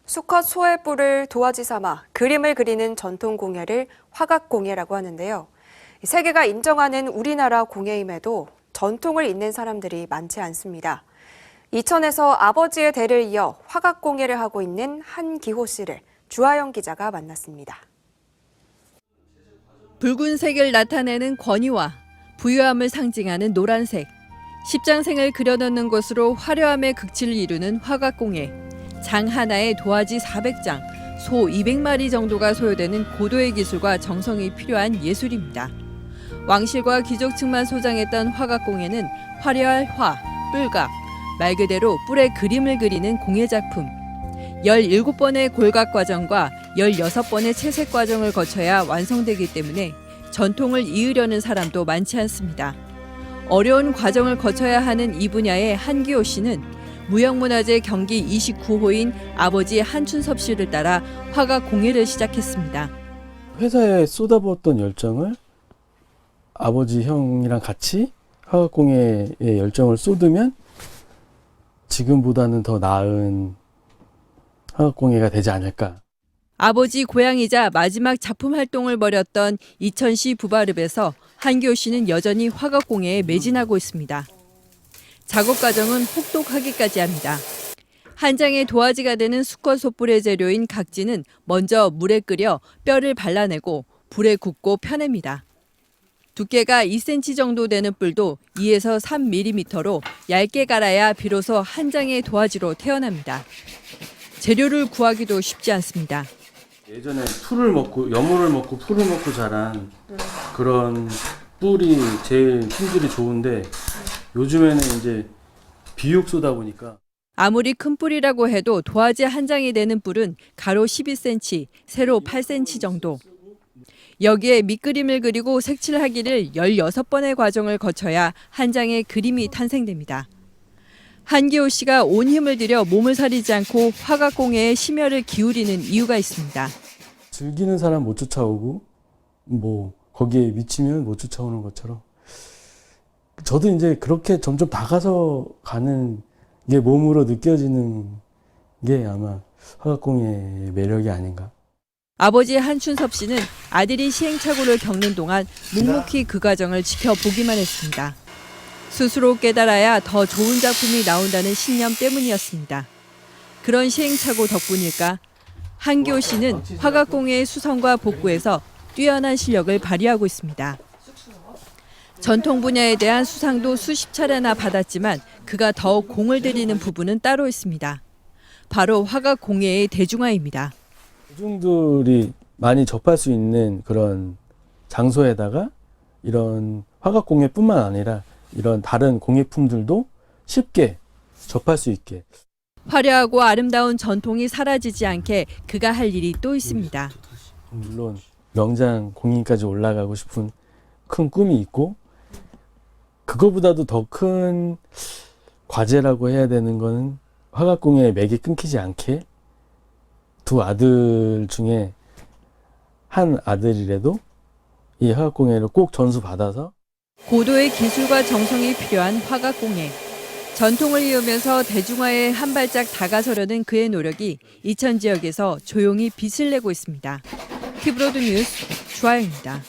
수컷 소의 뿔을 도화지 삼아 그림을 그리는 전통 공예를 화각공예라고 하는데요. 세계가 인정하는 우리나라 공예임에도 전통을 잇는 사람들이 많지 않습니다. 이천에서 아버지의 대를 이어 화각공예를 하고 있는 한기호 씨를 주하영 기자가 만났습니다. 붉은색을 나타내는 권위와 부유함을 상징하는 노란색, 십장생을 그려넣는 것으로 화려함의 극치를 이루는 화각공예. 장 하나에 도화지 400장, 소 200마리 정도가 소요되는 고도의 기술과 정성이 필요한 예술입니다. 왕실과 귀족층만 소장했던 화각공예는 화려할 화, 뿔각, 말 그대로 뿔에 그림을 그리는 공예작품. 17번의 골각 과정과 16번의 채색 과정을 거쳐야 완성되기 때문에 전통을 이으려는 사람도 많지 않습니다. 어려운 과정을 거쳐야 하는 이 분야의 한기호 씨는 무형문화재 경기 29호인 아버지 한춘섭 씨를 따라 화각 공예를 시작했습니다. 회사에 쏟아부었던 열정을 아버지 형이랑 같이 화각 공예에 열정을 쏟으면 지금보다는 더 나은 화각 공예가 되지 않을까. 아버지 고향이자 마지막 작품 활동을 벌였던 이천시 부바릅에서 한기호 씨는 여전히 화각 공예에 매진하고 있습니다. 작업 과정은 혹독하기까지 합니다. 한 장의 도화지가 되는 수컷 소뿔의 재료인 각지는 먼저 물에 끓여 뼈를 발라내고 불에 굽고 펴냅니다. 두께가 2cm 정도 되는 뿔도 2에서 3mm로 얇게 갈아야 비로소 한 장의 도화지로 태어납니다. 재료를 구하기도 쉽지 않습니다. 예전에 풀을 먹고 여물을 먹고 풀을 먹고 자란 그런 뿔이 제일 품질이 좋은데 요즘에는 이제 비육 쏘다 보니까 아무리 큰 뿔이라고 해도 도화지 한 장이 되는 뿔은 가로 12cm, 세로 8cm 정도. 여기에 밑그림을 그리고 색칠하기를 16번의 과정을 거쳐야 한 장의 그림이 탄생됩니다. 한기호 씨가 온 힘을 들여 몸을 사리지 않고 화각 공예에 심혈을 기울이는 이유가 있습니다. 즐기는 사람 못 쫓아오고 뭐 거기에 미치면 못 쫓아오는 것처럼 저도 이제 그렇게 점점 다가서 가는 게 몸으로 느껴지는 게 아마 화각 공예의 매력이 아닌가. 아버지 한춘섭 씨는 아들이 시행착오를 겪는 동안 묵묵히 그 과정을 지켜보기만 했습니다. 스스로 깨달아야 더 좋은 작품이 나온다는 신념 때문이었습니다. 그런 시행착오 덕분일까? 한기호 씨는 화각 공예의 수성과 복구에서 뛰어난 실력을 발휘하고 있습니다. 전통 분야에 대한 수상도 수십 차례나 받았지만 그가 더욱 공을 들이는 부분은 따로 있습니다. 바로 화각 공예의 대중화입니다. 대중들이 많이 접할 수 있는 그런 장소에다가 이런 화각 공예뿐만 아니라 이런 다른 공예품들도 쉽게 접할 수 있게. 화려하고 아름다운 전통이 사라지지 않게 그가 할 일이 또 있습니다. 물론 명장 공인까지 올라가고 싶은 큰 꿈이 있고 그거보다도 더 큰 과제라고 해야 되는 거는 화각 공예의 맥이 끊기지 않게 두 아들 중에 한 아들이라도 이 화각 공예를 꼭 전수 받아서 고도의 기술과 정성이 필요한 화각 공예. 전통을 이으면서 대중화에 한 발짝 다가서려는 그의 노력이 이천 지역에서 조용히 빛을 내고 있습니다. 키브로드 뉴스 주하영입니다.